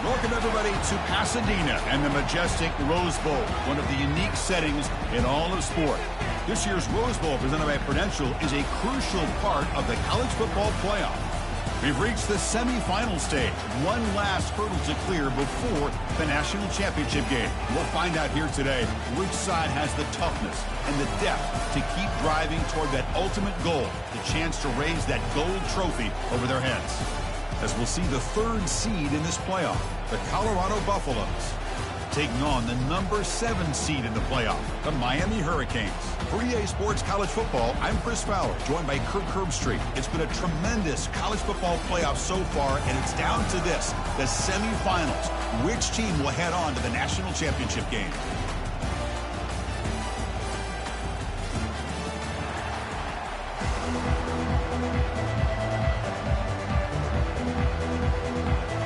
Welcome, everybody, to Pasadena and the majestic Rose Bowl, one of the unique settings in all of sport. This year's Rose Bowl, presented by Prudential, is a crucial part of the college football playoff. We've reached the semifinal stage, one last hurdle to clear before the national championship game. We'll find out here today which side has the toughness and the depth to keep driving toward that ultimate goal, the chance to raise that gold trophy over their heads. As we'll see the third seed in this playoff, the Colorado Buffaloes, taking on the number 7 seed in the playoff, the Miami Hurricanes. For EA Sports College Football, I'm Chris Fowler, joined by Kirk Herbstreit. It's been a tremendous college football playoff so far, and it's down to this, the semifinals. Which team will head on to the national championship game?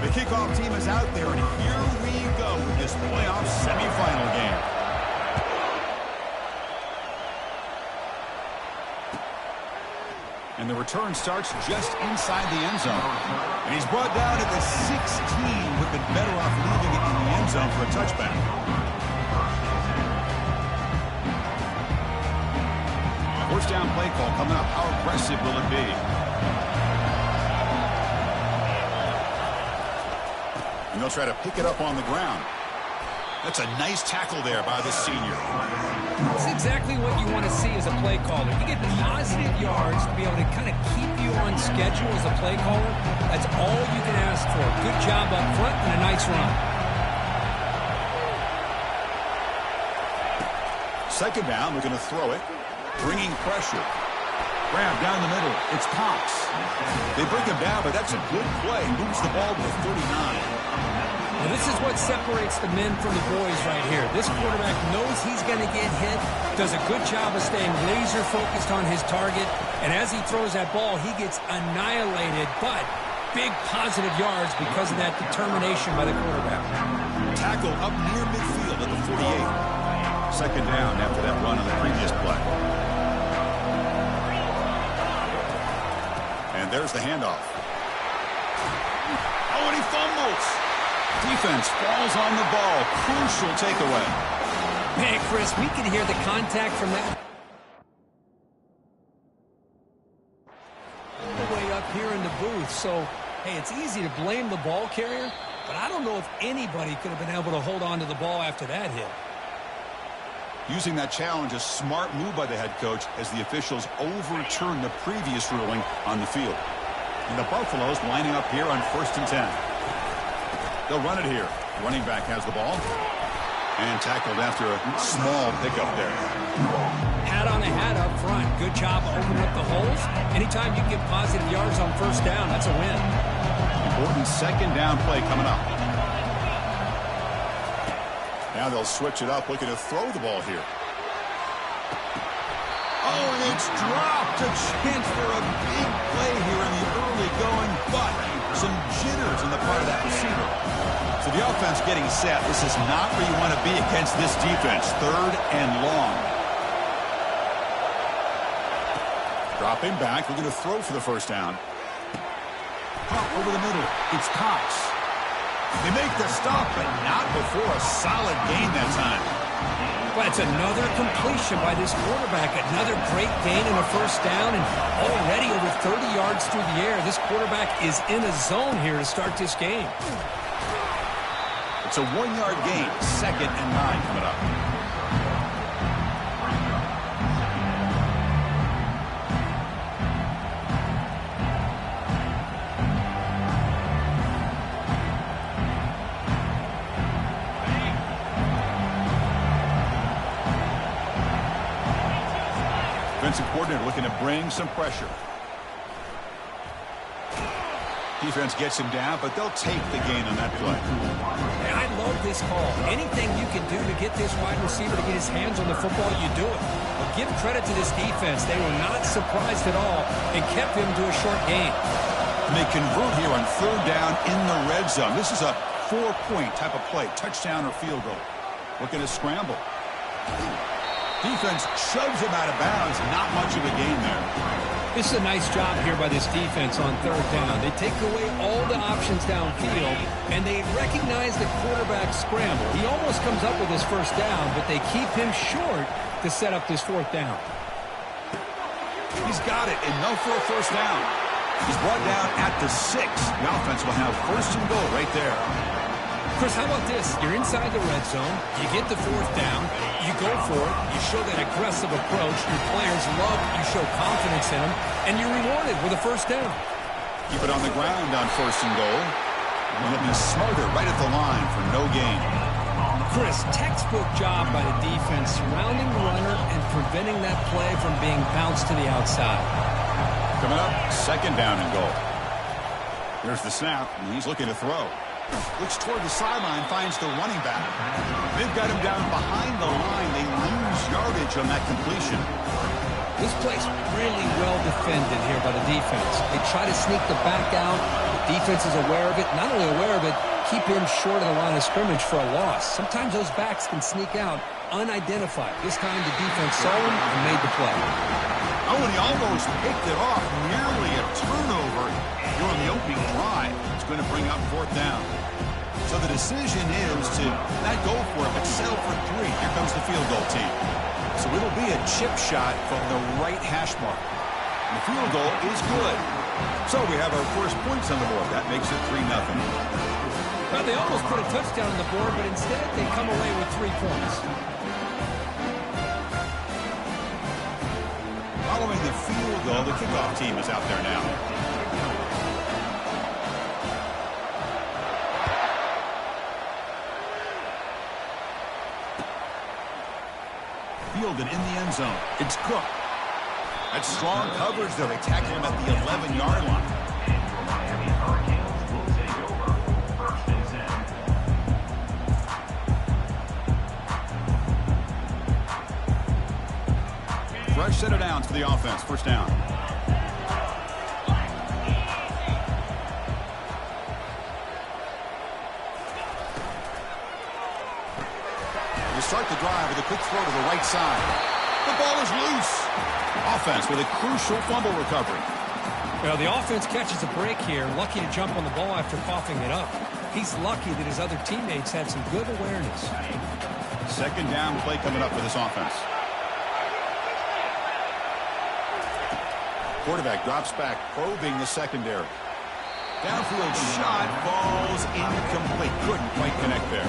The kickoff team is out there, and here we go with this playoff semifinal game. And the return starts just inside the end zone. And he's brought down at the 16. Would have been better off leaving it in the end zone for a touchback. First down play call coming up. How aggressive will it be? And they'll try to pick it up on the ground. That's a nice tackle there by the senior. That's exactly what you want to see as a play caller. You get positive yards to be able to kind of keep you on schedule as a play caller. That's all you can ask for. Good job up front and a nice run. Second down, we're going to throw it. Bringing pressure. Grab down the middle. It's Cox. They bring him down, but that's a good play. Moves the ball to the 39. Well, this is what separates the men from the boys right here. This quarterback knows he's going to get hit, does a good job of staying laser focused on his target, and as he throws that ball, he gets annihilated, but big positive yards because of that determination by the quarterback. Tackle up near midfield at the 48. Second down after that run on the previous play. And there's the handoff. Oh, and he fumbles. Defense falls on the ball. Crucial takeaway. Man, Chris, we can hear the contact from that. All the way up here in the booth. So, hey, it's easy to blame the ball carrier, but I don't know if anybody could have been able to hold on to the ball after that hit. Using that challenge, a smart move by the head coach as the officials overturn the previous ruling on the field. And the Buffaloes lining up here on 1st and 10. They'll run it here. Running back has the ball. And tackled after a small pickup there. Hat on a hat up front. Good job opening up the holes. Anytime you get positive yards on first down, that's a win. Important second down play coming up. Now they'll switch it up, looking to throw the ball here. Oh, and it's dropped. A chance for a big play here in the early going, but some jitters on the part of that receiver. So the offense getting set. This is not where you want to be against this defense. 3rd and long. Dropping back, looking to throw for the first down. Pop over the middle. It's Cox. They make the stop, but not before a solid gain that time. Well, it's another completion by this quarterback. Another great gain and a first down, and already over 30 yards through the air. This quarterback is in a zone here to start this game. It's a 1-yard gain. 2nd and 9 coming up. Defensive coordinator looking to bring some pressure. Defense gets him down, but they'll take the gain on that play. And I love this call. Anything you can do to get this wide receiver to get his hands on the football, you do it. But give credit to this defense. They were not surprised at all and kept him to a short gain. And they convert here on 3rd down in the red zone. This is a 4-point type of play, touchdown or field goal. Looking to scramble. Defense shoves him out of bounds. Not much of a gain there. This is a nice job here by this defense on third down. They take away all the options downfield, and they recognize the quarterback scramble. He almost comes up with his first down, but they keep him short to set up this fourth down. He's got it. Enough for a first down. He's brought down at the 6. The offense will have first and goal right there. Chris, how about this? You're inside the red zone. You get the fourth down. You go for it. You show that aggressive approach. Your players love it. You show confidence in them. And you're rewarded with a first down. Keep it on the ground on first and goal. And he'll be smarter right at the line for no gain. Chris, textbook job by the defense surrounding the runner and preventing that play from being bounced to the outside. Coming up, second down and goal. There's the snap, and he's looking to throw. Looks toward the sideline, finds the running back. They've got him down behind the line. They lose yardage on that completion. This play's really well defended here by the defense. They try to sneak the back out. The defense is aware of it. Not only aware of it, keep him short of the line of scrimmage for a loss. Sometimes those backs can sneak out unidentified. This time the defense saw him and made the play. Oh, and he almost picked it off. Nearly a turnover here on the opening drive. It's going to bring up fourth down. So the decision is to not go for it, but settle for 3. Here comes the field goal team. So it'll be a chip shot from the right hash mark. And the field goal is good. So we have our first points on the board. That makes it 3-0. Well, they almost put a touchdown on the board, but instead they come away with 3 points. Following the field goal, the kickoff team is out there now. Fielded in the end zone. It's Cook. That's strong coverage, though. They tackle him at the 11-yard line. Fresh set of downs for the offense. First down. They start the drive with a quick throw to the right side. The ball is loose. Offense with a crucial fumble recovery. Well, the offense catches a break here. Lucky to jump on the ball after coughing it up. He's lucky that his other teammates had some good awareness. Second down play coming up for this offense. Quarterback drops back, probing the secondary. Downfield shot falls incomplete. Couldn't quite connect there.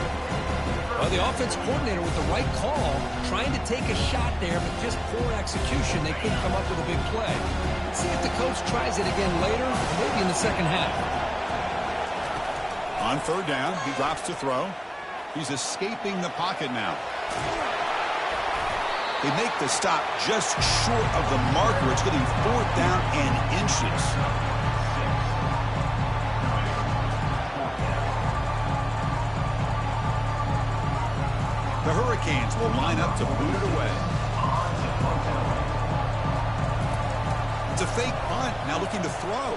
Well, the offense coordinator with the right call, trying to take a shot there, but just poor execution. They couldn't come up with a big play. Let's see if the coach tries it again later, maybe in the second half. On third down, he drops to throw. He's escaping the pocket now. They make the stop just short of the marker. It's getting fourth down and inches. The Hurricanes will line up to boot it away. It's a fake punt, now looking to throw.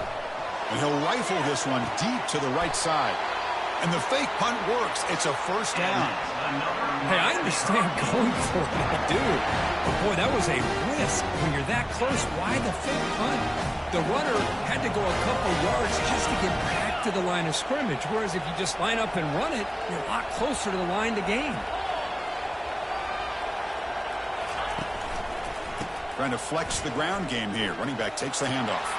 And he'll rifle this one deep to the right side. And the fake punt works. It's a first down. Hey, I understand going for it. I do. But, boy, that was a risk. When you're that close, why the fake punt? The runner had to go a couple yards just to get back to the line of scrimmage. Whereas if you just line up and run it, you're a lot closer to the line to gain. Trying to flex the ground game here. Running back takes the handoff.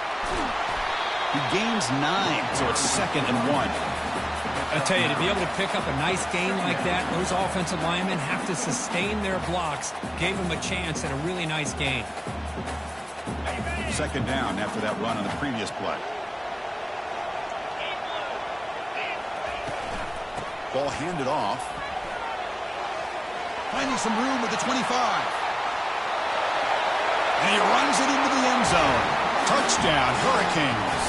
He gains 9, so it's 2nd and 1. I tell you, to be able to pick up a nice gain like that, those offensive linemen have to sustain their blocks. Gave them a chance at a really nice gain. Second down after that run on the previous play. Ball handed off. Finding some room with the 25. And he runs it into the end zone. Touchdown, Hurricanes.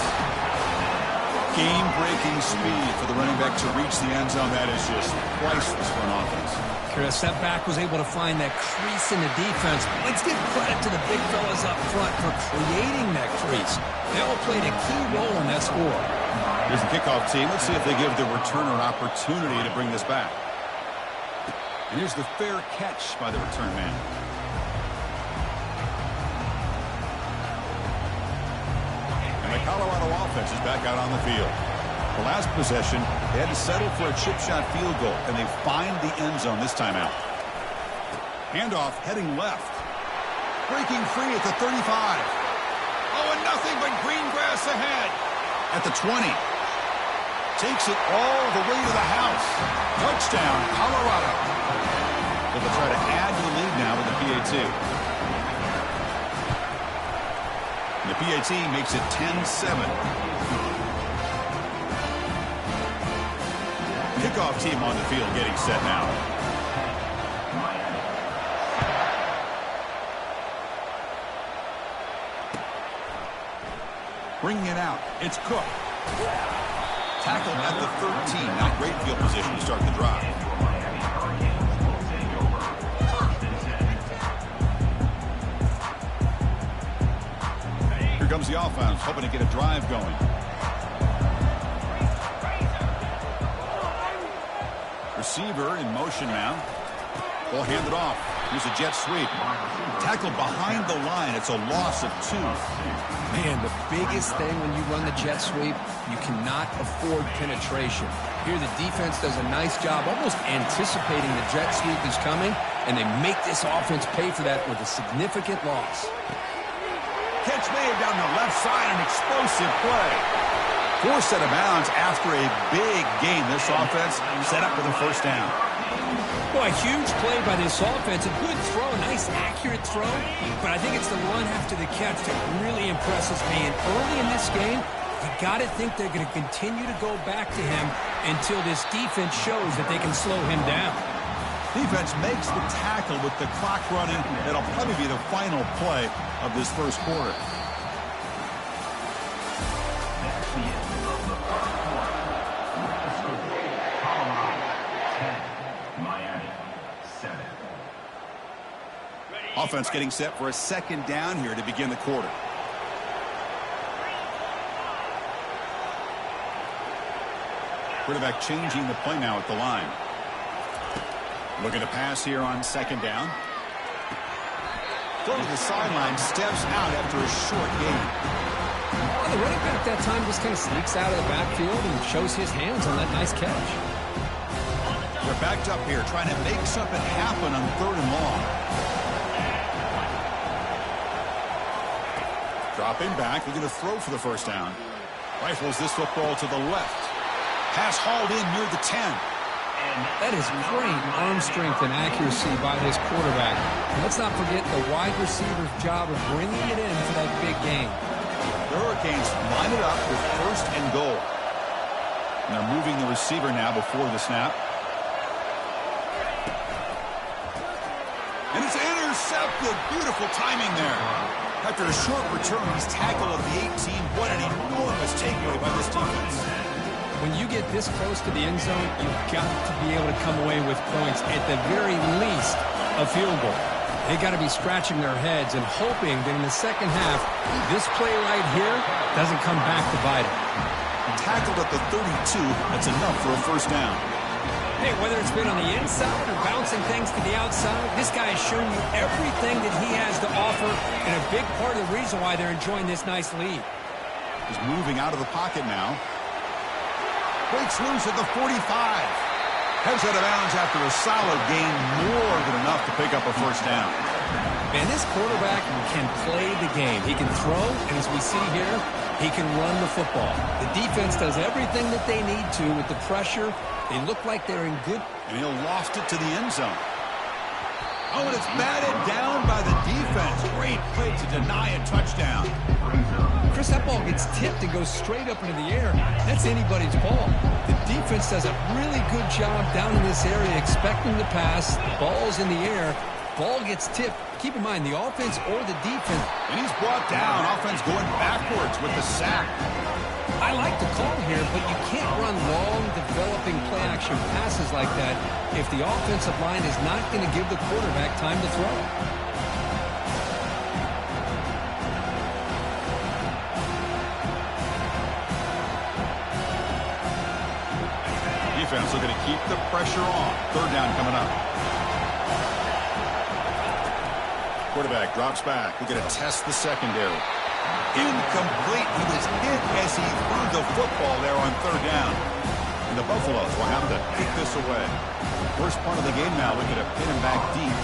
Game-breaking speed for the running back to reach the end zone. That is just priceless for an offense. Chris, that back was able to find that crease in the defense. Let's give credit to the big fellas up front for creating that crease. They all played a key role in that score. Here's the kickoff team. Let's see if they give the returner an opportunity to bring this back. And here's the fair catch by the return man. offense is back out on the field. The last possession, they had to settle for a chip shot field goal, and they find the end zone this time out. Handoff heading left. Breaking free at the 35. Oh, and nothing but green grass ahead. At the 20. Takes it all the way to the house. Touchdown, Colorado. But they'll try to add to the lead now with the PAT. The PAT makes it 10-7. Kickoff team on the field getting set now. Bringing it out. It's Cook. Tackle at the 13. Not great field position to start the drive. Here comes the offense, hoping to get a drive going. Receiver in motion now. Ball handed off. Here's a jet sweep. Tackled behind the line. It's a loss of 2. Man, the biggest thing when you run the jet sweep, you cannot afford penetration. Here the defense does a nice job almost anticipating the jet sweep is coming, and they make this offense pay for that with a significant loss. Catch made down the left side, an explosive play. Forced out of bounds after a big game. This offense set up with a first down. Well, a huge play by this offense. A good throw, a nice accurate throw. But I think it's the run after the catch that really impresses me. And early in this game, you got to think they're going to continue to go back to him until this defense shows that they can slow him down. Defense makes the tackle with the clock running. That'll probably be the final play of this first quarter. Offense getting set for a second down here to begin the quarter. Quarterback changing the play now at the line. Looking to pass here on second down. Throw to the sideline, steps out after a short gain. Well, the running back that time just kind of sneaks out of the backfield and shows his hands on that nice catch. They're backed up here trying to make something happen on 3rd and long. Dropping back, looking to throw for the first down. Rifles this football to the left. Pass hauled in near the 10. That is great arm strength and accuracy by this quarterback. And let's not forget the wide receiver's job of bringing it in for that big game. The Hurricanes line it up with 1st and goal. And they're moving the receiver now before the snap. And it's intercepted. Beautiful timing there. After a short return, he's tackled at the 18. What an enormous takeaway by this defense. When you get this close to the end zone, you've got to be able to come away with points, at the very least, a field goal. They got to be scratching their heads and hoping that in the second half, this play right here doesn't come back to bite them. Tackled at the 32, that's enough for a first down. Hey, whether it's been on the inside or bouncing things to the outside, this guy has shown you everything that he has to offer, and a big part of the reason why they're enjoying this nice lead. He's moving out of the pocket now. Breaks loose at the 45. Heads out of bounds after a solid gain, more than enough to pick up a first down. Man, this quarterback can play the game. He can throw, and as we see here, he can run the football. The defense does everything that they need to with the pressure. They look like they're in good. And he'll loft it to the end zone. Oh, and it's batted down by the defense. Great play to deny a touchdown. Chris, that ball gets tipped and goes straight up into the air. That's anybody's ball. The defense does a really good job down in this area expecting the pass. The ball's in the air. Ball gets tipped. Keep in mind, the offense or the defense. And he's brought down. Offense going backwards with the sack. I like the call here, but you can't run long, developing play-action passes like that if the offensive line is not going to give the quarterback time to throw. Defense looking to keep the pressure on. 3rd down coming up. Quarterback drops back. We're going to test the secondary. Incomplete. He was hit as he threw the football there on third down. And the Buffaloes will have to kick this away. First part of the game now, looking to pin him back deep.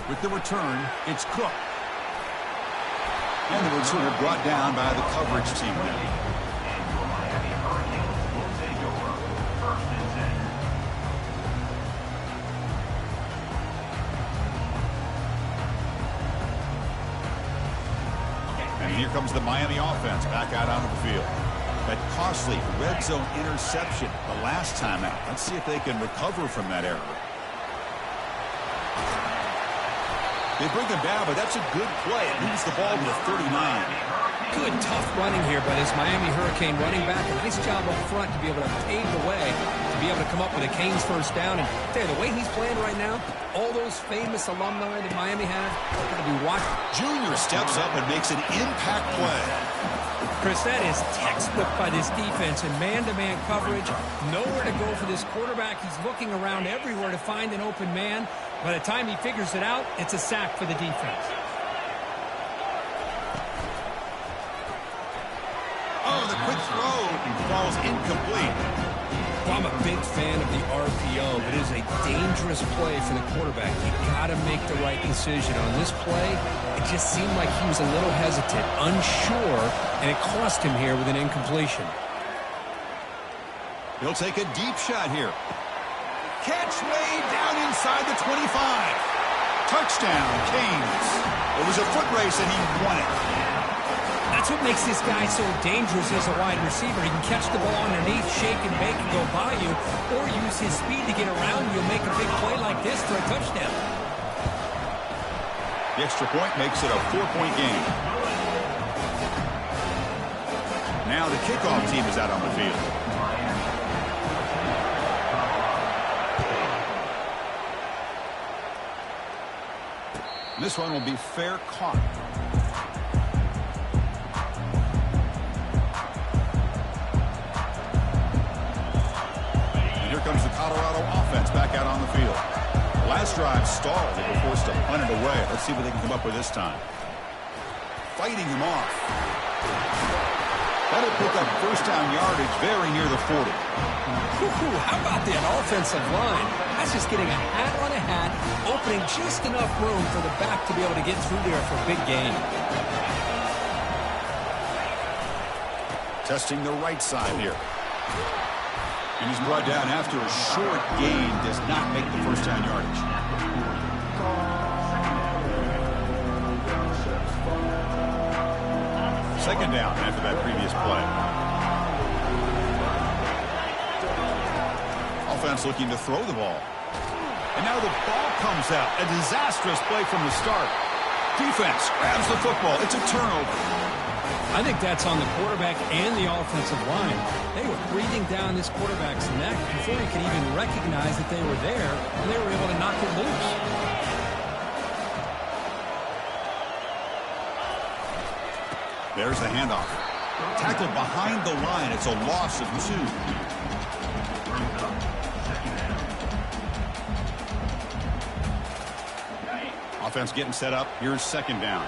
With the return, it's Cook. And the returner brought down by the coverage team now. And here comes the Miami offense back out onto the field. That costly red zone interception the last time out. Let's see if they can recover from that error. They bring him down, but that's a good play. It moves the ball to the 39. Good, tough running here by this Miami Hurricane running back. A nice job up front to be able to pave the way, to be able to come up with a Canes first down. And the way he's playing right now, all those famous alumni that Miami have are going to be watching. Junior steps up and makes an impact play. Chris, that is textbook by this defense in man-to-man coverage. Nowhere to go for this quarterback. He's looking around everywhere to find an open man. By the time he figures it out, it's a sack for the defense. Oh, the quick throw falls incomplete. Well, I'm a big fan of the RPO, but it is a dangerous play for the quarterback. You got to make the right decision. On this play, it just seemed like he was a little hesitant, unsure, and it cost him here with an incompletion. He'll take a deep shot here. Catch made down inside the 25. Touchdown, Canes. It was a foot race, and he won it. That's what makes this guy so dangerous as a wide receiver. He can catch the ball underneath, shake and bake, and go by you, or use his speed to get around you and make a big play like this for a touchdown. The extra point makes it a 4-point game. Now the kickoff team is out on the field. This one will be fair caught. And here comes the Colorado offense back out on the field. Last drive stalled. They were forced to punt it away. Let's see what they can come up with this time. Fighting him off. That'll pick up first down yardage very near the 40. How about that offensive line? That's just getting a hat on a hat, opening just enough room for the back to be able to get through there for a big gain. Testing the right side here. And he's brought down after a short gain. Does not make the first down yardage. Second down after that previous play. Offense looking to throw the ball. And now the ball comes out. A disastrous play from the start. Defense grabs the football. It's a turnover. I think that's on the quarterback and the offensive line. They were breathing down this quarterback's neck before he could even recognize that they were there, and they were able to knock it loose. There's the handoff. Tackled behind the line. It's a loss of 2. Offense getting set up. Here's second down.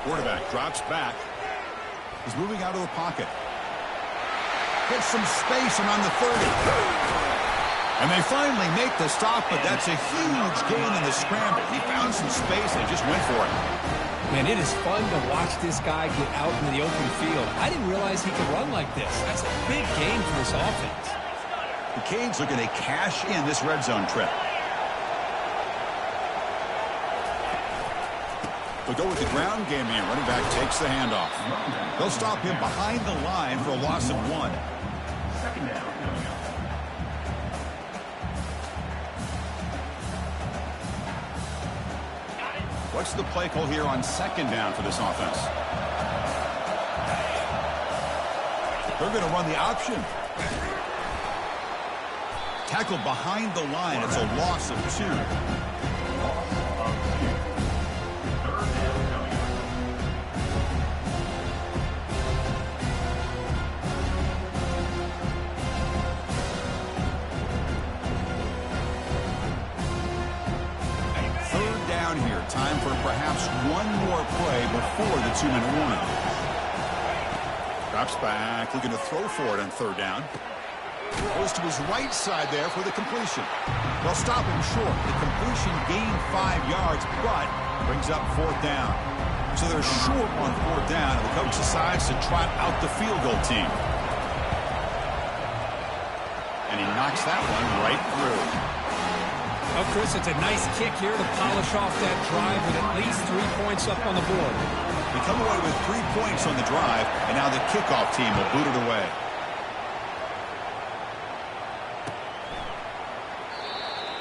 Quarterback drops back. He's moving out of the pocket. Gets some space and on the 30. And they finally make the stop, but that's a huge gain in the scramble. He found some space and just went for it. Man, it is fun to watch this guy get out into the open field. I didn't realize he could run like this. That's a big gain for this offense. The Canes looking to cash in this red zone trip. They'll go with the ground game here. Running back takes the handoff. They'll stop him behind the line for a loss of 1. Second down. What's the play call here on second down for this offense? They're going to run the option. Tackled behind the line. It's a loss of 2. here. Time for perhaps one more play before the 2-minute warning. Drops back, looking to throw for it on third down. Goes to his right side there for the completion. They'll stop him short. The completion gained 5 yards, but brings up fourth down. So they're short on fourth down, and the coach decides to trot out the field goal team. And he knocks that one right through. Oh, Chris, it's a nice kick here to polish off that drive with at least 3 points up on the board. They come away with 3 points on the drive, and now the kickoff team will boot it away.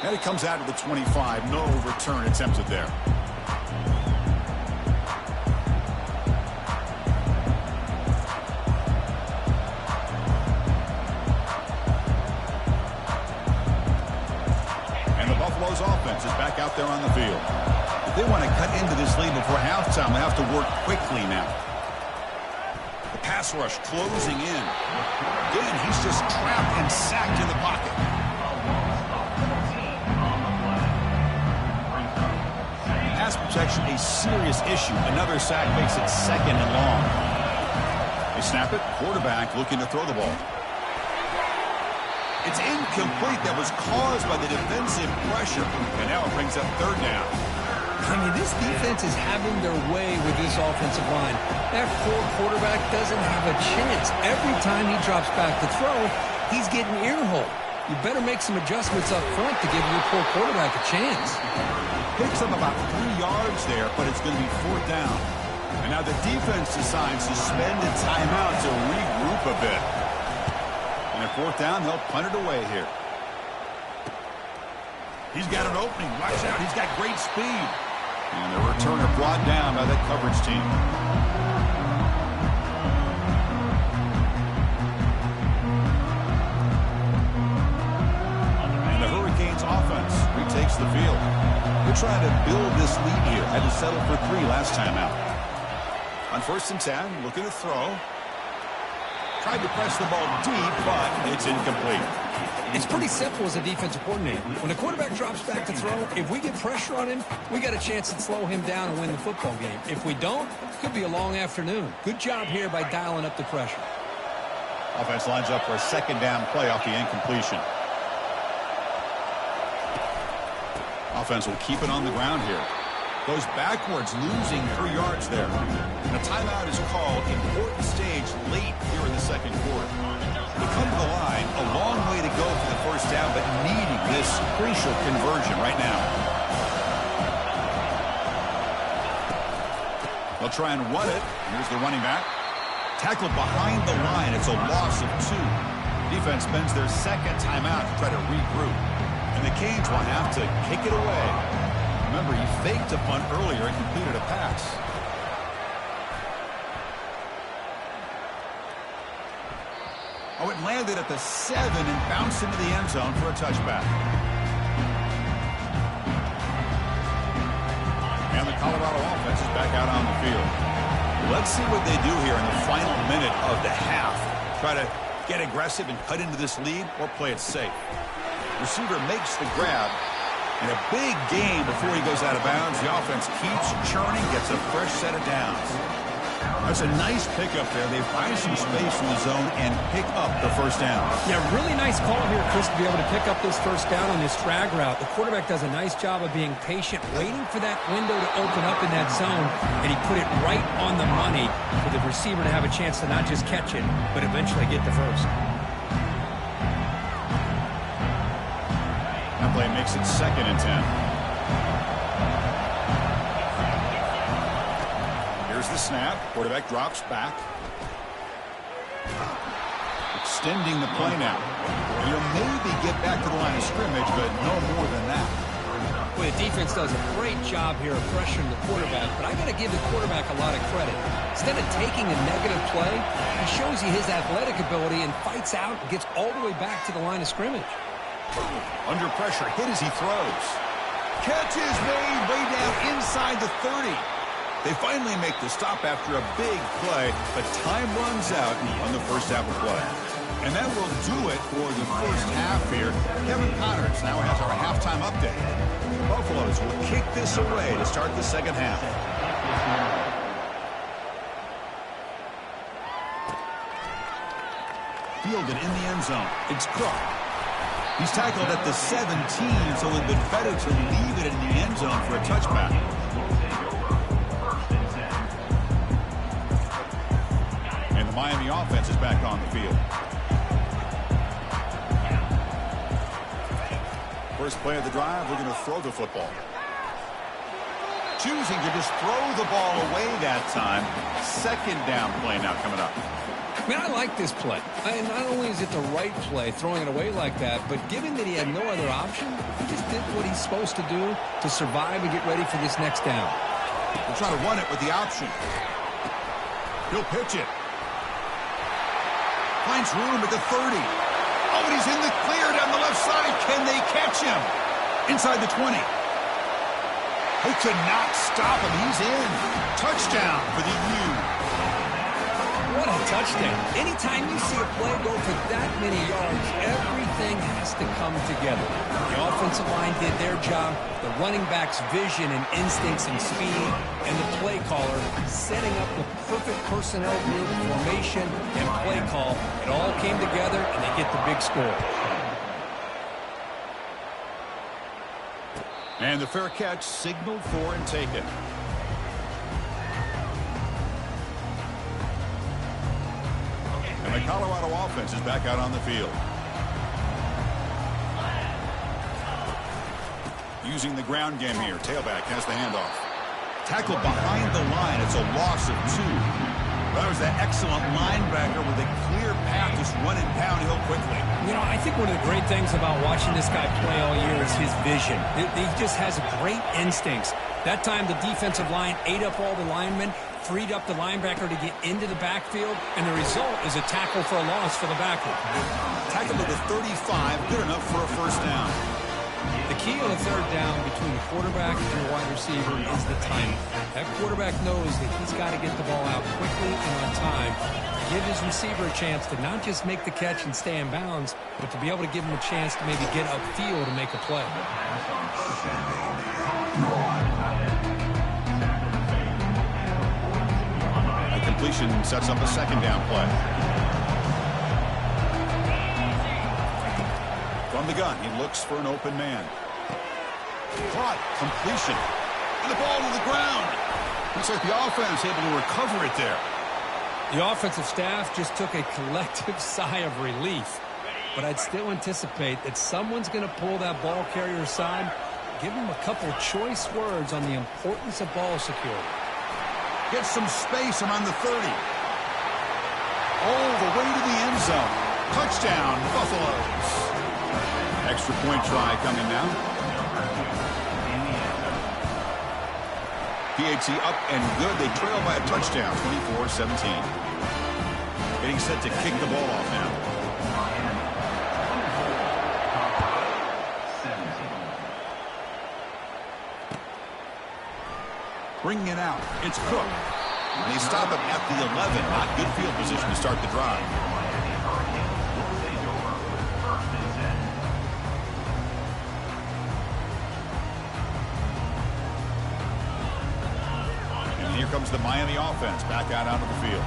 And it comes out to the 25. No return attempted there. And the Buffalo's offense is back out there on the field. If they want to cut into this lead before halftime, they have to work quickly now. The pass rush closing in. Again, he's just trapped and sacked in the pocket. Pass protection a serious issue. Another sack makes it second and long. They snap it. Quarterback looking to throw the ball. It's incomplete. That was caused by the defensive pressure. And now it brings up third down. I mean, this defense is having their way with this offensive line. That poor quarterback doesn't have a chance. Every time he drops back to throw, he's getting ear-holed. You better make some adjustments up front to give your poor quarterback a chance. Picks up about 3 yards there, but it's going to be fourth down. And now the defense decides to spend a timeout to regroup a bit. And at fourth down, they'll punt it away here. He's got an opening. Watch out. He's got great speed. And the returner brought down by that coverage team. And the Hurricanes offense retakes the field. They're trying to build this lead here. Had to settle for 3 last time out. On 1st and 10, looking to throw. Tried to press the ball deep, but it's incomplete. It's pretty simple as a defensive coordinator. When the quarterback drops back to throw, if we get pressure on him, we got a chance to slow him down and win the football game. If we don't, it could be a long afternoon. Good job here by dialing up the pressure. Offense lines up for a second down play off the incompletion. Offense will keep it on the ground here. Goes backwards, losing 3 yards there. And a timeout is called. Important stage late here in the second quarter. They come to the line, a long way to go for the first down, but needing this crucial conversion right now. They'll try and run it. Here's the running back. Tackled behind the line. It's a loss of 2. Defense spends their second timeout to try to regroup. And the Canes will have to kick it away. Remember, he faked a punt earlier and completed a pass. Oh, it landed at the 7 and bounced into the end zone for a touchback. And the Colorado offense is back out on the field. Let's see what they do here in the final minute of the half. Try to get aggressive and cut into this lead, or play it safe. Receiver makes the grab. And a big gain before he goes out of bounds. The offense keeps churning, gets a fresh set of downs. That's a nice pickup there. They find some space in the zone and pick up the first down. Yeah, really nice call here, Chris, to be able to pick up this first down on this drag route. The quarterback does a nice job of being patient, waiting for that window to open up in that zone, and he put it right on the money for the receiver to have a chance to not just catch it, but eventually get the first. That play makes it 2nd and 10. Here's the snap. Quarterback drops back. Extending the play now. He'll maybe get back to the line of scrimmage, but no more than that. Well, the defense does a great job here of pressuring the quarterback, but I got to give the quarterback a lot of credit. Instead of taking a negative play, he shows you his athletic ability and fights out and gets all the way back to the line of scrimmage. Under pressure, hit as he throws. Catch is made way down inside the 30. They finally make the stop after a big play, but time runs out on the first half of play. And that will do it for the first half here. Kevin Connors now has our halftime update. Buffaloes will kick this away to start the second half. Fielded in the end zone. It's Cook. He's tackled at the 17, so it would have been better to leave it in the end zone for a touchback. And the Miami offense is back on the field. First play of the drive, we're going to throw the football. Choosing to just throw the ball away that time. Second down play now coming up. Man, I like this play. Not only is it the right play, throwing it away like that, but given that he had no other option, he just did what he's supposed to do to survive and get ready for this next down. We'll try to run it with the option. He'll pitch it. Finds room at the 30. Oh, and he's in the clear down the left side. Can they catch him? Inside the 20. They could not stop him. He's in. Touchdown for the U. What a touchdown. Anytime you see a play go for that many yards, everything has to come together. The offensive line did their job, the running back's vision and instincts and speed, and the play caller setting up the perfect personnel group, formation, and play call. It all came together, and they get the big score. And the fair catch signaled for and taken. And the Colorado offense is back out on the field. Using the ground game here. Tailback has the handoff. Tackled behind the line. It's a loss of 2. That was that excellent linebacker with a clear path just running downhill quickly. You know, I think one of the great things about watching this guy play all year is his vision. He just has great instincts. That time the defensive line ate up all the linemen, freed up the linebacker to get into the backfield, and the result is a tackle for a loss for the backer. Tackled at the 35, good enough for a first down. The key on the third down between the quarterback and the wide receiver is the timing. That quarterback knows that he's got to get the ball out quickly and on time, give his receiver a chance to not just make the catch and stay in bounds, but to be able to give him a chance to maybe get upfield and make a play. A completion sets up a second down play. From the gun, he looks for an open man. Caught, completion. And the ball to the ground. Looks like the offense able to recover it there. The offensive staff just took a collective sigh of relief. But I'd still anticipate that someone's going to pull that ball carrier aside, give him a couple choice words on the importance of ball security. Gets some space around the 30. All the way to the end zone. Touchdown, Buffaloes. Extra point try coming now. PAT up and good. They trail by a touchdown, 24-17. Getting set to kick the ball off now. Bringing it out. It's Cook. And they stop him at the 11. Not good field position to start the drive. Here comes the Miami offense back out onto the field.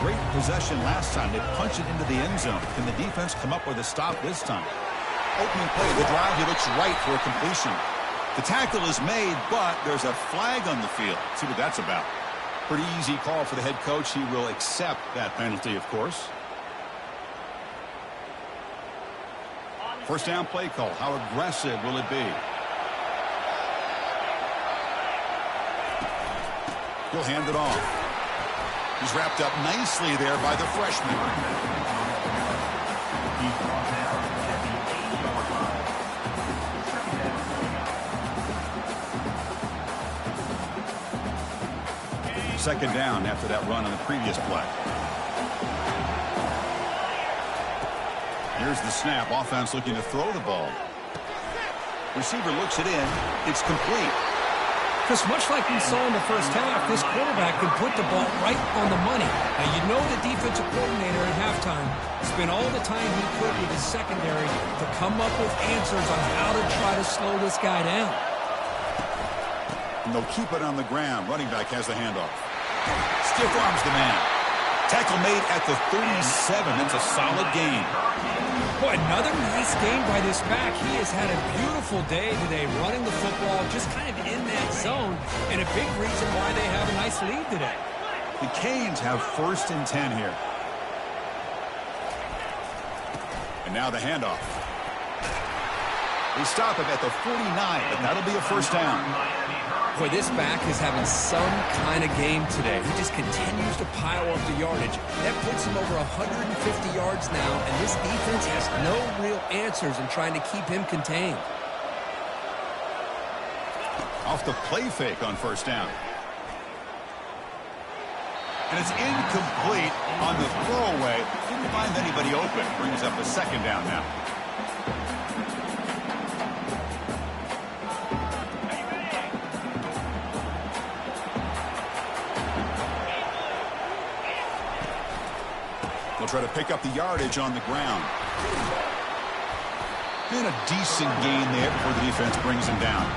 Great possession last time. They punch it into the end zone. Can the defense come up with a stop this time? Opening play of the drive. He looks right for a completion. The tackle is made, but there's a flag on the field. Let's see what that's about. Pretty easy call for the head coach. He will accept that penalty, of course. First down play call. How aggressive will it be? He'll hand it off. He's wrapped up nicely there by the freshman. Second down after that run on the previous play. Here's the snap. Offense looking to throw the ball. Receiver looks it in. It's complete. Because much like we saw in the first half, this quarterback can put the ball right on the money. Now, you know the defensive coordinator at halftime spent all the time he could with his secondary to come up with answers on how to try to slow this guy down. And they'll keep it on the ground. Running back has the handoff. Stiff arms the man. Tackle made at the 37. That's a solid gain. Boy, another nice game by this back. He has had a beautiful day today running the football, just kind of in that zone, and a big reason why they have a nice lead today. The Canes have 1st and 10 here. And now the handoff. They stop him at the 49, but that'll be a 1st down. Boy, this back is having some kind of game today. He just continues to pile up the yardage. That puts him over 150 yards now, and this defense has no real answers in trying to keep him contained. Off the play fake on 1st down. And it's incomplete on the throwaway. Didn't find anybody open. Brings up a 2nd down now. They'll try to pick up the yardage on the ground. And a decent gain there before the defense brings him down.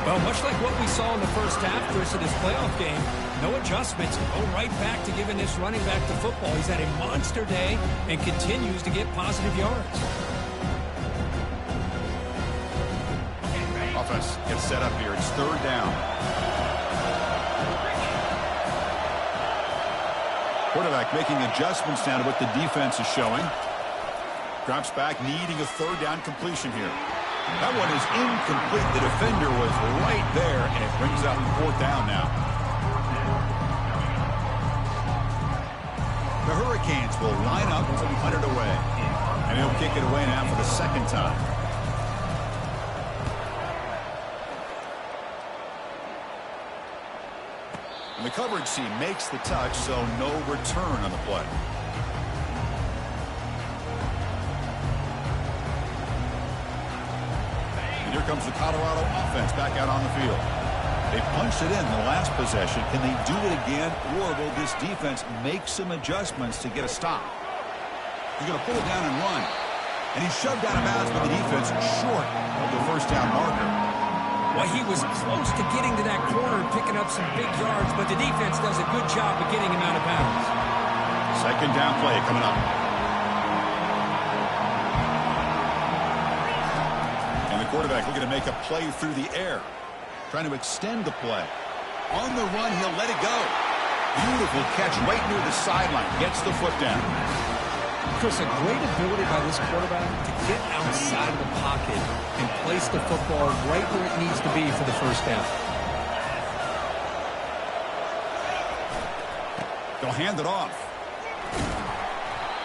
Well, much like what we saw in the first half, Chris, of this playoff game, no adjustments. Go right back to giving this running back the football. He's had a monster day and continues to get positive yards. Offense gets set up here. It's 3rd down. Quarterback making adjustments down to what the defense is showing. Drops back, needing a 3rd down completion here. That one is incomplete. The defender was right there, and it brings up 4th down now. The Hurricanes will line up to punt it away. And he'll kick it away now for the 2nd time. And the coverage team makes the touch, so no return on the play. And here comes the Colorado offense back out on the field. They punched it in the last possession. Can they do it again, or will this defense make some adjustments to get a stop? He's going to pull it down and run. And he's shoved out of bounds by the defense short of the 1st down marker. Well, he was close to getting to that corner and picking up some big yards, but the defense does a good job of getting him out of bounds. 2nd down play coming up. And the quarterback looking to make a play through the air. Trying to extend the play. On the run, he'll let it go. Beautiful catch right near the sideline. Gets the foot down. Chris, a great ability by this quarterback to get outside of the pocket and place the football right where it needs to be for the 1st down. They'll hand it off.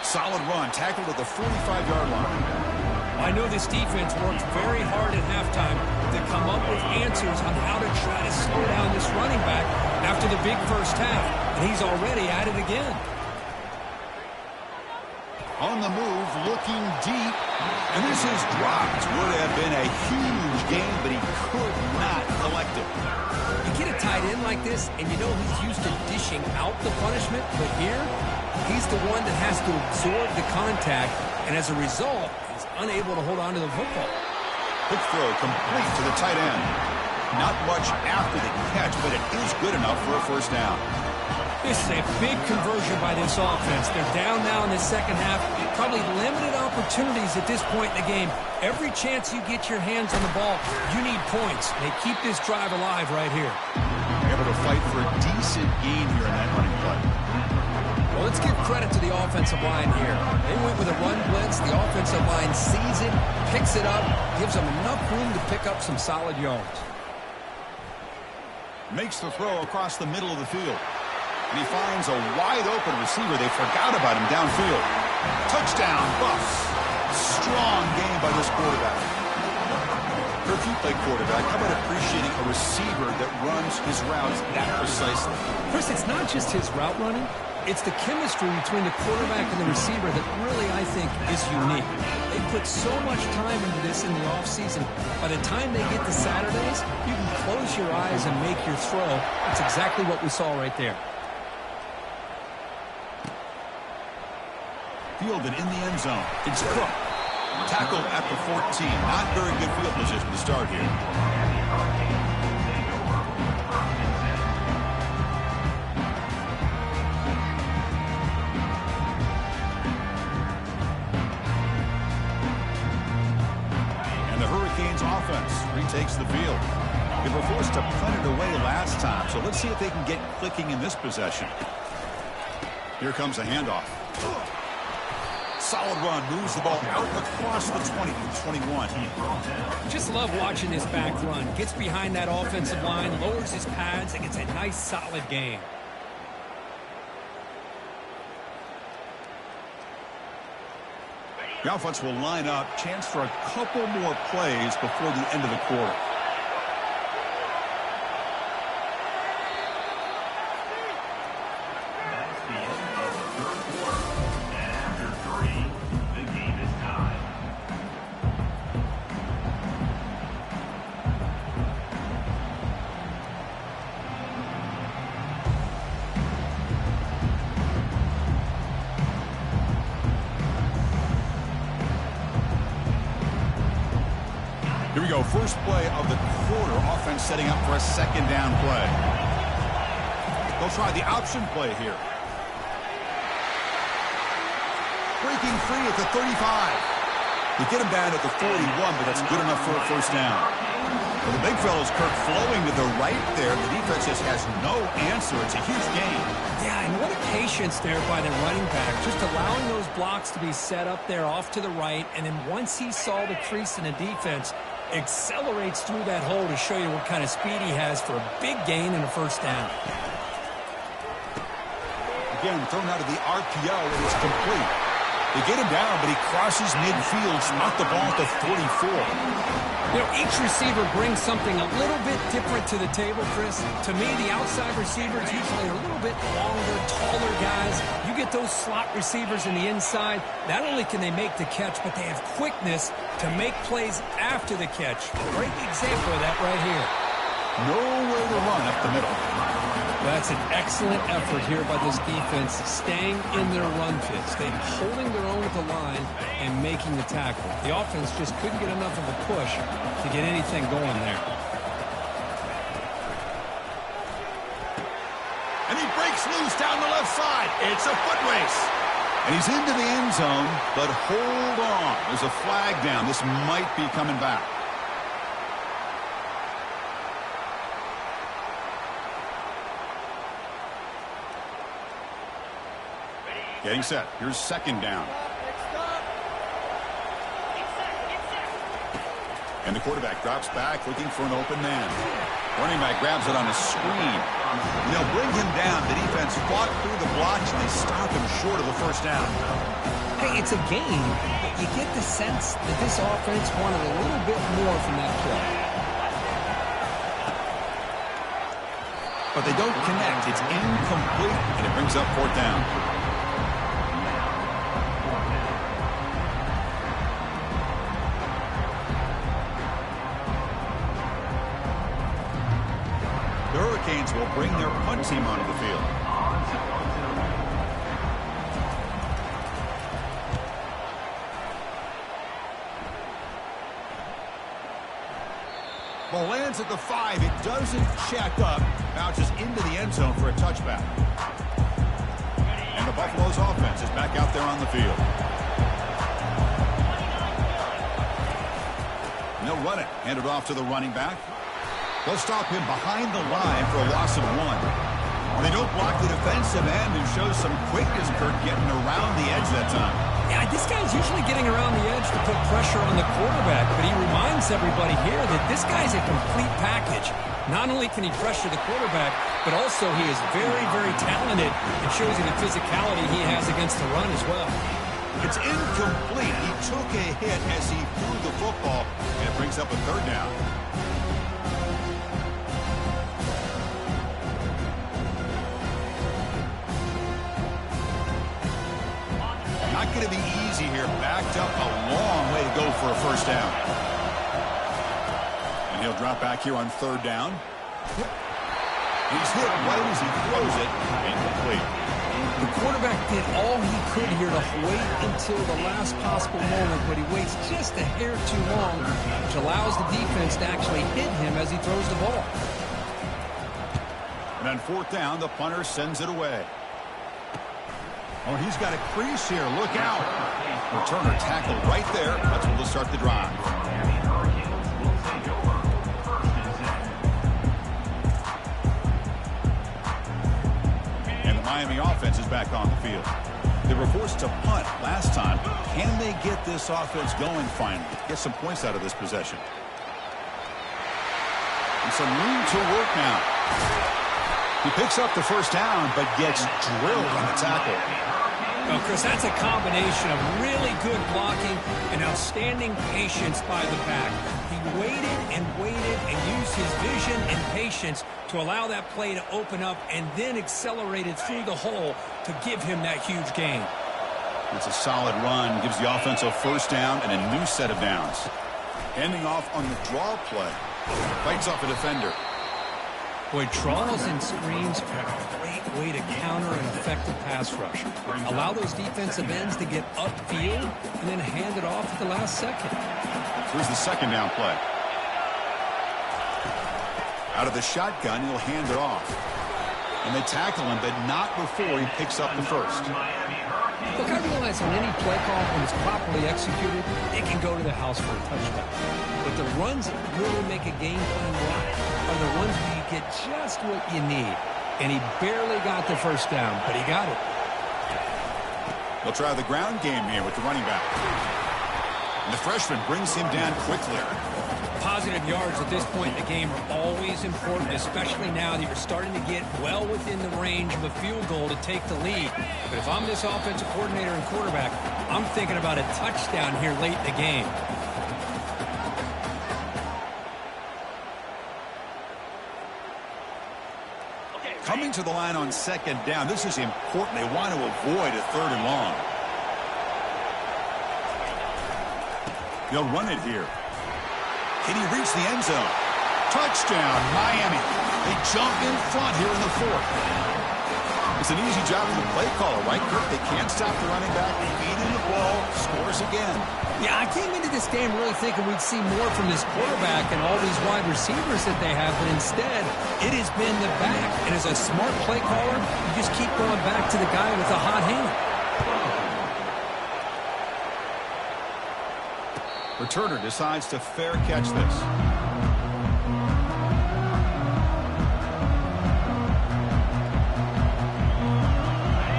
Solid run. Tackled at the 45-yard line. I know this defense worked very hard at halftime to come up with answers on how to try to slow down this running back after the big first half, and he's already at it again. On the move, looking deep, and this is dropped. Would have been a huge game, but he could not collect it. You get a tight end like this, and you know he's used to dishing out the punishment, but here, he's the one that has to absorb the contact, and as a result, he's unable to hold on to the football. Quick throw complete to the tight end. Not much after the catch, but it is good enough for a 1st down. This is a big conversion by this offense. They're down now in the 2nd half. Probably limited opportunities at this point in the game. Every chance you get your hands on the ball, you need points. They keep this drive alive right here. Able to fight for a decent gain here in that running play. Well, let's give credit to the offensive line here. They went with a run blitz. The offensive line sees it, picks it up, gives them enough room to pick up some solid yards. Makes the throw across the middle of the field. And he finds a wide-open receiver. They forgot about him downfield. Touchdown, Buffs. Strong game by this quarterback. If you play quarterback, how about appreciating a receiver that runs his routes that precisely? Chris, it's not just his route running. It's the chemistry between the quarterback and the receiver that really, I think, is unique. They put so much time into this in the offseason. By the time they get to Saturdays, you can close your eyes and make your throw. That's exactly what we saw right there. Fielded in the end zone. It's Cook. Tackled at the 14. Not very good field position to start here. Hurricanes offense retakes the field. They were forced to punt it away last time, so let's see if they can get clicking in this possession. Here comes a handoff. Solid run, moves the ball out across the 20 to 21. Just love watching this back run. Gets behind that offensive line, lowers his pads, and gets a nice solid gain. The offense will line up. Chance for a couple more plays before the end of the quarter. Here we go. First play of the quarter. Offense setting up for a second down play. They'll try the option play here. Breaking free at the 35. They get him down at the 41, but that's good enough for a first down. Well, the big fellow's Kirk flowing to the right there. The defense just has no answer. It's a huge gain. Yeah, and what a patience there by the running back. Just allowing those blocks to be set up there off to the right, and then once he saw the crease in the defense, accelerates through that hole to show you what kind of speed he has for a big gain and a first down. Again, thrown out of the RPO, and it's complete. They get him down, but he crosses midfield, knocked the ball to 44. You know, each receiver brings something a little bit different to the table, Chris. To me, the outside receivers usually are a little bit longer, taller guys. You get those slot receivers in the inside, not only can they make the catch, but they have quickness to make plays after the catch. Great example of that right here. Nowhere to run up the middle. That's an excellent effort here by this defense, staying in their run fit, staying holding their own at the line and making the tackle. The offense just couldn't get enough of a push to get anything going there. And he breaks loose down the left side. It's a foot race. And he's into the end zone, but hold on. There's a flag down. This might be coming back. Getting set. Here's second down. And the quarterback drops back looking for an open man. Running back grabs it on a screen. And they'll bring him down. The defense fought through the blocks, and they stop him short of the first down. Hey, it's a game, but you get the sense that this offense wanted a little bit more from that play. But they don't connect. It's incomplete, and it brings up fourth down. The Hurricanes will bring their punt team onto the field. Ball lands at the 5. It doesn't check up. Bounces into the end zone for a touchback. And the Buffalo's offense is back out there on the field. And they'll run it. Hand it off to the running back. They'll stop him behind the line for a loss of 1. They don't block the defensive end, who shows some quickness, Kirk, getting around the edge that time. Yeah, this guy's usually getting around the edge to put pressure on the quarterback, but he reminds everybody here that this guy's a complete package. Not only can he pressure the quarterback, but also he is very, very talented. It shows you the physicality he has against the run as well. It's incomplete. He took a hit as he threw the football, and it brings up a third down. Not going to be easy here. Backed up a long way to go for a first down. And he'll drop back here on third down. He's hit right as he throws it. Incomplete. The quarterback did all he could here to wait until the last possible moment, but he waits just a hair too long, which allows the defense to actually hit him as he throws the ball. And on fourth down, the punter sends it away. Oh, he's got a crease here. Look out. Returner tackled right there. That's what will start the drive. offense is back on the field. They were forced to punt last time. Can they get this offense going finally? Get some points out of this possession. And some room to work now. He picks up the first down, but gets drilled on the tackle. Well, Chris, that's a combination of really good blocking and outstanding patience by the back. He waited and waited and used his vision and patience to allow that play to open up and then accelerated through the hole to give him that huge gain. It's a solid run, gives the offense a first down and a new set of downs. Ending off on the draw play. Fights off a defender. Boy, draws and screens are a great way to counter an effective pass rush. Allow those defensive ends to get upfield and then hand it off at the last second. Here's the second down play. Out of the shotgun, he'll hand it off. And they tackle him, but not before he picks up the first. Look, I realize on any play call, when it's properly executed, it can go to the house for a touchdown. But the runs that really make a game plan work are the ones where you get just what you need. And he barely got the first down, but he got it. They'll try the ground game here with the running back. And the freshman brings him down quickly. Positive yards at this point in the game are always important, especially now that you're starting to get well within the range of a field goal to take the lead. But if I'm this offensive coordinator and quarterback, I'm thinking about a touchdown here late in the game. Coming to the line on second down, this is important. They want to avoid a third and long. They'll run it here. Can he reach the end zone? Touchdown, Miami. They jump in front here in the fourth. It's an easy job for the play caller, right, Kirk? They can't stop the running back. They feed him the ball, scores again. Yeah, I came into this game really thinking we'd see more from this quarterback and all these wide receivers that they have, but instead, it has been the back. And as a smart play caller, you just keep going back to the guy with the hot hand. Returner decides to fair catch this.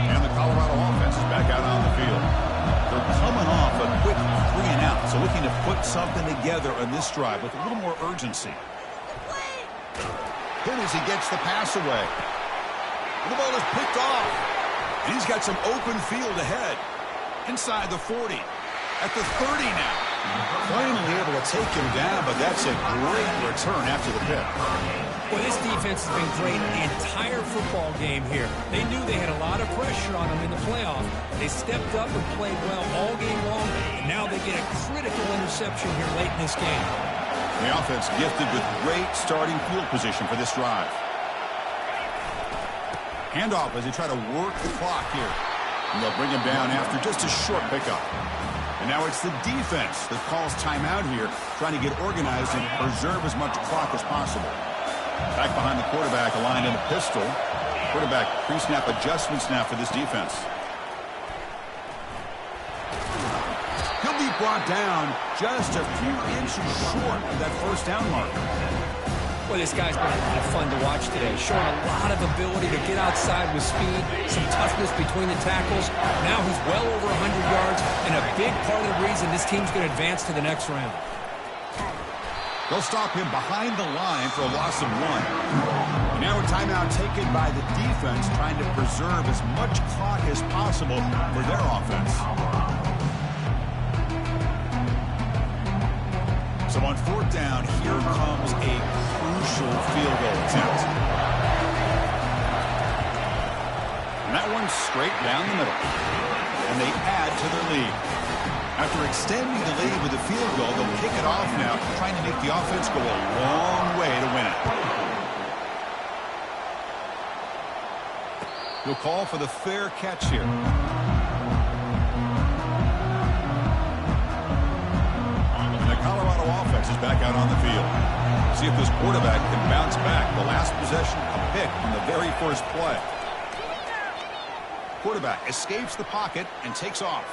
And the Colorado offense is back out on the field. They're coming off a quick 3 and out, so looking to put something together on this drive with a little more urgency. Hit as he gets the pass away. And the ball is picked off. And he's got some open field ahead. Inside the 40. At the 30 now. Finally able to take him down, but that's a great return after the pick. Well, this defense has been great the entire football game here. They knew they had a lot of pressure on them in the playoff. They stepped up and played well all game long, and now they get a critical interception here late in this game. The offense gifted with great starting field position for this drive. Handoff as they try to work the clock here. And they'll bring him down after just a short pickup. And now it's the defense that calls timeout here, trying to get organized and preserve as much clock as possible. Back behind the quarterback, aligned in a pistol. Quarterback pre-snap adjustments now for this defense. He'll be brought down just a few inches short of that first down mark. Well, this guy's been a lot of fun to watch today, showing a lot of ability to get outside with speed, some toughness between the tackles. Now he's well over 100 yards, and a big part of the reason this team's going to advance to the next round. They'll stop him behind the line for a loss of 1. And now a timeout taken by the defense, trying to preserve as much clock as possible for their offense. So on fourth down, here comes a crucial field goal attempt. And that one's straight down the middle. And they add to their lead. After extending the lead with a field goal, they'll kick it off now, trying to make the offense go a long way to win it. He'll call for the fair catch here. Colorado offense is back out on the field. See if this quarterback can bounce back. The last possession, a pick on the very first play. Quarterback escapes the pocket and takes off.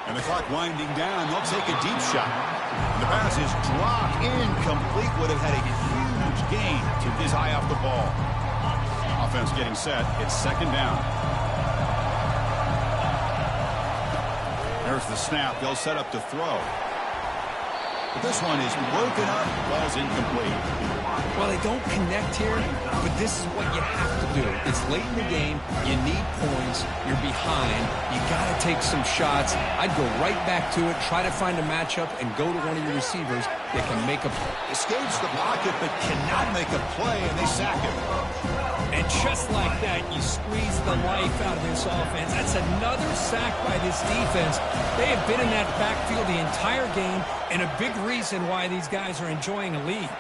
And the clock winding down, they'll take a deep shot. And the pass is dropped incomplete. Would have had a huge gain. Took his eye off the ball. Offense getting set. It's second down. There's the snap. They'll set up to throw. But this one is broken up. Ball's incomplete. Well, they don't connect here, but this is what you have to do. It's late in the game. You need points. You're behind. You got to take some shots. I'd go right back to it, try to find a matchup, and go to one of your receivers that can make a play. Escapes the pocket, but cannot make a play, and they sack him. And just like that, you squeeze the life out of this offense. That's another sack by this defense. They have been in that backfield the entire game, and a big reason why these guys are enjoying a lead.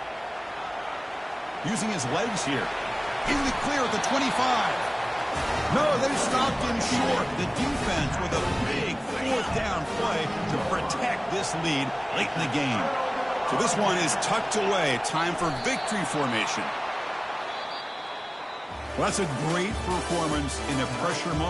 Using his legs here. In the clear at the 25. No, they stopped him short. The defense with a big fourth down play to protect this lead late in the game. So this one is tucked away. Time for victory formation. Well, that's a great performance in a pressure moment.